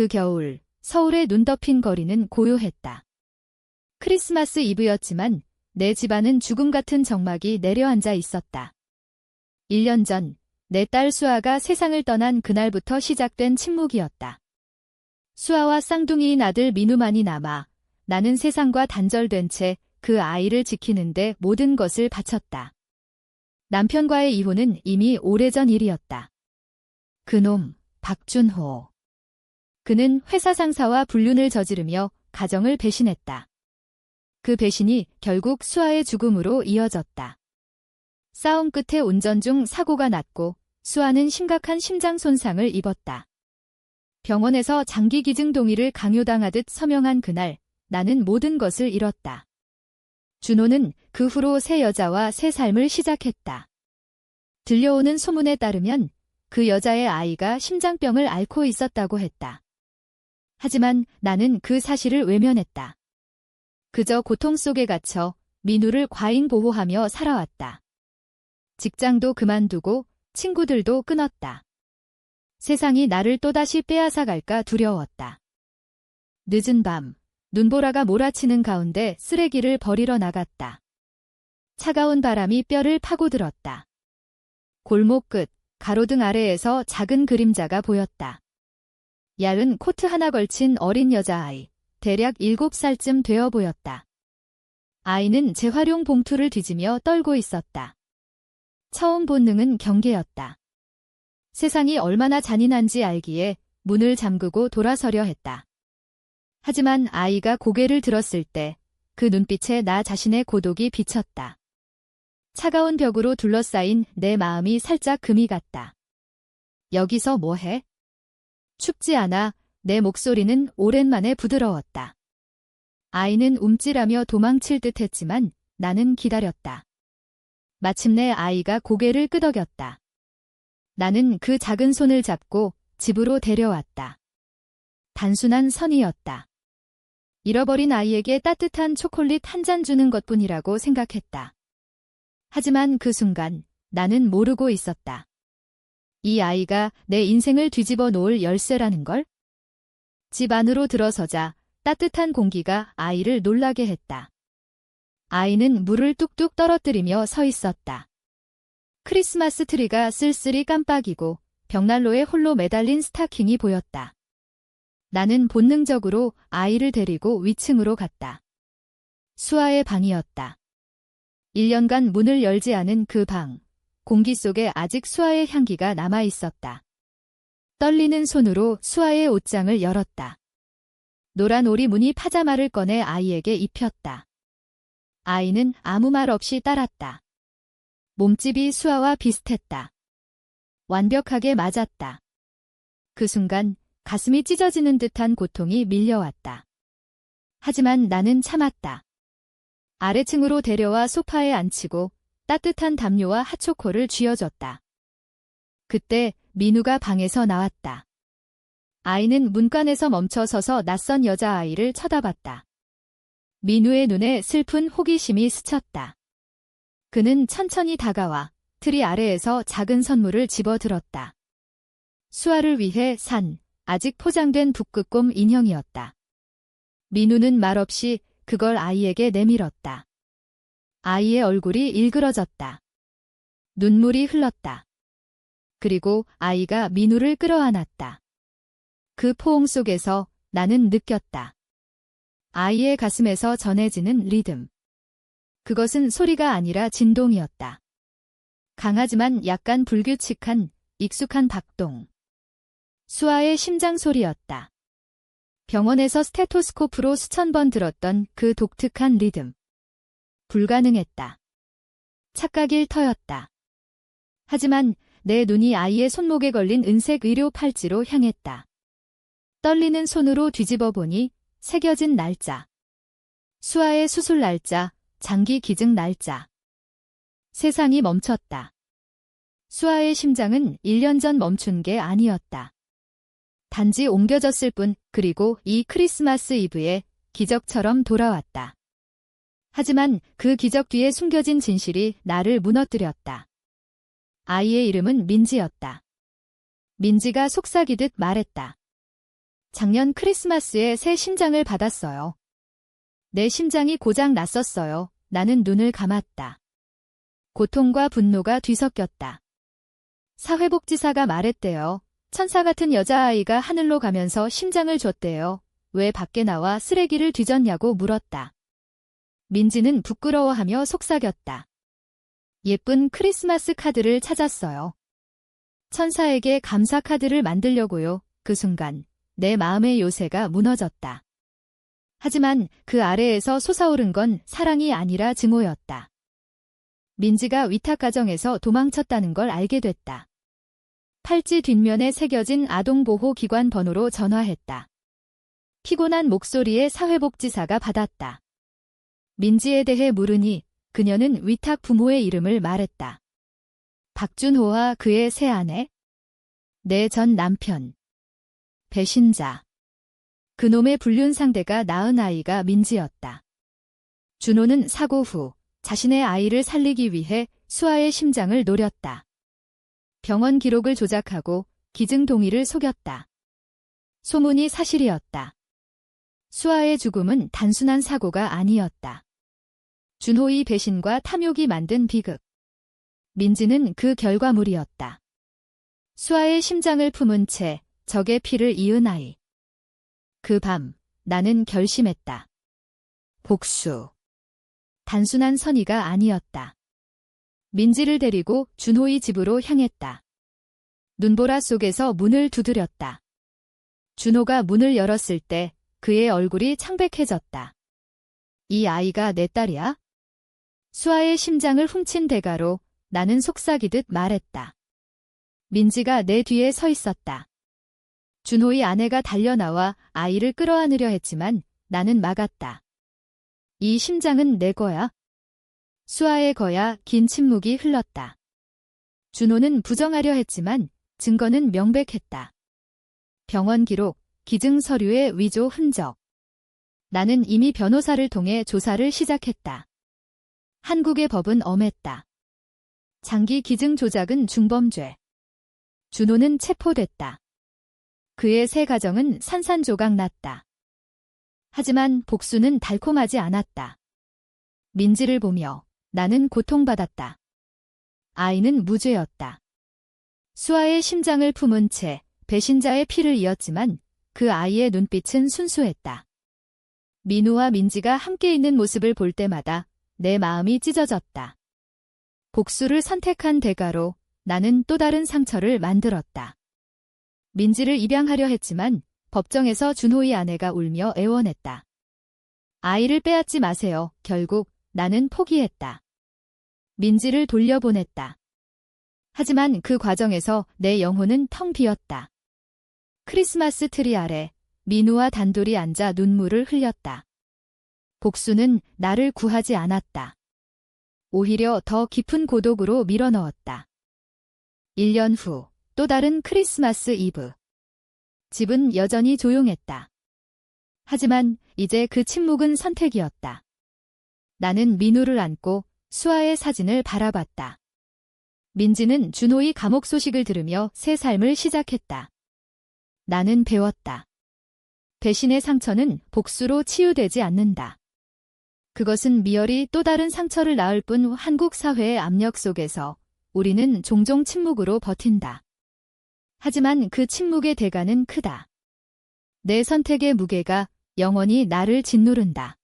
그 겨울, 서울의 눈 덮인 거리는 고요했다. 크리스마스 이브였지만 내 집안은 죽음 같은 정막이 내려앉아 있었다. 1년 전, 내 딸 수아가 세상을 떠난 그날부터 시작된 침묵이었다. 수아와 쌍둥이인 아들 민우만이 남아 나는 세상과 단절된 채 그 아이를 지키는데 모든 것을 바쳤다. 남편과의 이혼은 이미 오래전 일이었다. 그놈, 박준호. 그는 회사 상사와 불륜을 저지르며 가정을 배신했다. 그 배신이 결국 수아의 죽음으로 이어졌다. 싸움 끝에 운전 중 사고가 났고 수아는 심각한 심장 손상을 입었다. 병원에서 장기 기증 동의를 강요당하듯 서명한 그날, 나는 모든 것을 잃었다. 준호는 그 후로 새 여자와 새 삶을 시작했다. 들려오는 소문에 따르면 그 여자의 아이가 심장병을 앓고 있었다고 했다. 하지만 나는 그 사실을 외면했다. 그저 고통 속에 갇혀 민우를 과잉 보호하며 살아왔다. 직장도 그만두고 친구들도 끊었다. 세상이 나를 또다시 빼앗아갈까 두려웠다. 늦은 밤, 눈보라가 몰아치는 가운데 쓰레기를 버리러 나갔다. 차가운 바람이 뼈를 파고들었다. 골목 끝, 가로등 아래에서 작은 그림자가 보였다. 얇은 코트 하나 걸친 어린 여자아이, 대략 7살쯤 되어 보였다. 아이는 재활용 봉투를 뒤지며 떨고 있었다. 처음 본능은 경계였다. 세상이 얼마나 잔인한지 알기에 문을 잠그고 돌아서려 했다. 하지만 아이가 고개를 들었을 때 그 눈빛에 나 자신의 고독이 비쳤다. 차가운 벽으로 둘러싸인 내 마음이 살짝 금이 갔다. 여기서 뭐해? 춥지 않아. 내 목소리는 오랜만에 부드러웠다. 아이는 움찔하며 도망칠 듯 했지만 나는 기다렸다. 마침내 아이가 고개를 끄덕였다. 나는 그 작은 손을 잡고 집으로 데려왔다. 단순한 선이었다. 잃어버린 아이에게 따뜻한 초콜릿 한 잔 주는 것뿐이라고 생각했다. 하지만 그 순간 나는 모르고 있었다. 이 아이가 내 인생을 뒤집어 놓을 열쇠라는 걸? 집 안으로 들어서자 따뜻한 공기가 아이를 놀라게 했다. 아이는 물을 뚝뚝 떨어뜨리며 서 있었다. 크리스마스 트리가 쓸쓸히 깜빡이고 벽난로에 홀로 매달린 스타킹이 보였다. 나는 본능적으로 아이를 데리고 위층으로 갔다. 수아의 방이었다. 1년간 문을 열지 않은 그 방, 공기 속에 아직 수아의 향기가 남아 있었다. 떨리는 손으로 수아의 옷장을 열었다. 노란 오리 무늬 파자마를 꺼내 아이에게 입혔다. 아이는 아무 말 없이 따랐다. 몸집이 수아와 비슷했다. 완벽하게 맞았다. 그 순간 가슴이 찢어지는 듯한 고통이 밀려왔다. 하지만 나는 참았다. 아래층으로 데려와 소파에 앉히고 따뜻한 담요와 핫초코를 쥐어줬다. 그때 민우가 방에서 나왔다. 아이는 문간에서 멈춰 서서 낯선 여자아이를 쳐다봤다. 민우의 눈에 슬픈 호기심이 스쳤다. 그는 천천히 다가와 트리 아래에서 작은 선물을 집어들었다. 수아를 위해 산, 아직 포장된 북극곰 인형이었다. 민우는 말없이 그걸 아이에게 내밀었다. 아이의 얼굴이 일그러졌다. 눈물이 흘렀다. 그리고 아이가 민우를 끌어안았다. 그 포옹 속에서 나는 느꼈다. 아이의 가슴에서 전해지는 리듬. 그것은 소리가 아니라 진동이었다. 강하지만 약간 불규칙한, 익숙한 박동. 수아의 심장 소리였다. 병원에서 스테토스코프로 수천 번 들었던 그 독특한 리듬. 불가능했다. 착각일 터였다. 하지만 내 눈이 아이의 손목에 걸린 은색 의료 팔찌로 향했다. 떨리는 손으로 뒤집어 보니 새겨진 날짜. 수아의 수술 날짜, 장기 기증 날짜. 세상이 멈췄다. 수아의 심장은 1년 전 멈춘 게 아니었다. 단지 옮겨졌을 뿐. 그리고 이 크리스마스 이브에 기적처럼 돌아왔다. 하지만 그 기적 뒤에 숨겨진 진실이 나를 무너뜨렸다. 아이의 이름은 민지였다. 민지가 속삭이듯 말했다. 작년 크리스마스에 새 심장을 받았어요. 내 심장이 고장 났었어요. 나는 눈을 감았다. 고통과 분노가 뒤섞였다. 사회복지사가 말했대요. 천사 같은 여자아이가 하늘로 가면서 심장을 줬대요. 왜 밖에 나와 쓰레기를 뒤졌냐고 물었다. 민지는 부끄러워하며 속삭였다. 예쁜 크리스마스 카드를 찾았어요. 천사에게 감사 카드를 만들려고요. 그 순간 내 마음의 요새가 무너졌다. 하지만 그 아래에서 솟아오른 건 사랑이 아니라 증오였다. 민지가 위탁가정에서 도망쳤다는 걸 알게 됐다. 팔찌 뒷면에 새겨진 아동보호기관 번호로 전화했다. 피곤한 목소리에 사회복지사가 받았다. 민지에 대해 물으니 그녀는 위탁 부모의 이름을 말했다. 박준호와 그의 새 아내, 내 전 남편, 배신자. 그놈의 불륜 상대가 낳은 아이가 민지였다. 준호는 사고 후 자신의 아이를 살리기 위해 수아의 심장을 노렸다. 병원 기록을 조작하고 기증 동의를 속였다. 소문이 사실이었다. 수아의 죽음은 단순한 사고가 아니었다. 준호의 배신과 탐욕이 만든 비극. 민지는 그 결과물이었다. 수아의 심장을 품은 채 적의 피를 이은 아이. 그 밤 나는 결심했다. 복수. 단순한 선의가 아니었다. 민지를 데리고 준호의 집으로 향했다. 눈보라 속에서 문을 두드렸다. 준호가 문을 열었을 때 그의 얼굴이 창백해졌다. 이 아이가 내 딸이야? 수아의 심장을 훔친 대가로 나는 속삭이듯 말했다. 민지가 내 뒤에 서 있었다. 준호의 아내가 달려나와 아이를 끌어안으려 했지만 나는 막았다. 이 심장은 내 거야. 수아의 거야. 긴 침묵이 흘렀다. 준호는 부정하려 했지만 증거는 명백했다. 병원 기록, 기증 서류의 위조 흔적. 나는 이미 변호사를 통해 조사를 시작했다. 한국의 법은 엄했다. 장기 기증 조작은 중범죄. 준호는 체포됐다. 그의 새 가정은 산산조각 났다. 하지만 복수는 달콤하지 않았다. 민지를 보며 나는 고통받았다. 아이는 무죄였다. 수아의 심장을 품은 채 배신자의 피를 이었지만 그 아이의 눈빛은 순수했다. 민우와 민지가 함께 있는 모습을 볼 때마다 내 마음이 찢어졌다. 복수를 선택한 대가로 나는 또 다른 상처를 만들었다. 민지를 입양하려 했지만 법정에서 준호의 아내가 울며 애원했다. 아이를 빼앗지 마세요. 결국 나는 포기했다. 민지를 돌려보냈다. 하지만 그 과정에서 내 영혼은 텅 비었다. 크리스마스 트리 아래 민우와 단둘이 앉아 눈물을 흘렸다. 복수는 나를 구하지 않았다. 오히려 더 깊은 고독으로 밀어넣었다. 1년 후 또 다른 크리스마스 이브. 집은 여전히 조용했다. 하지만 이제 그 침묵은 선택이었다. 나는 민우를 안고 수아의 사진을 바라봤다. 민지는 준호의 감옥 소식을 들으며 새 삶을 시작했다. 나는 배웠다. 배신의 상처는 복수로 치유되지 않는다. 그것은 미열이 또 다른 상처를 낳을 뿐. 한국 사회의 압력 속에서 우리는 종종 침묵으로 버틴다. 하지만 그 침묵의 대가는 크다. 내 선택의 무게가 영원히 나를 짓누른다.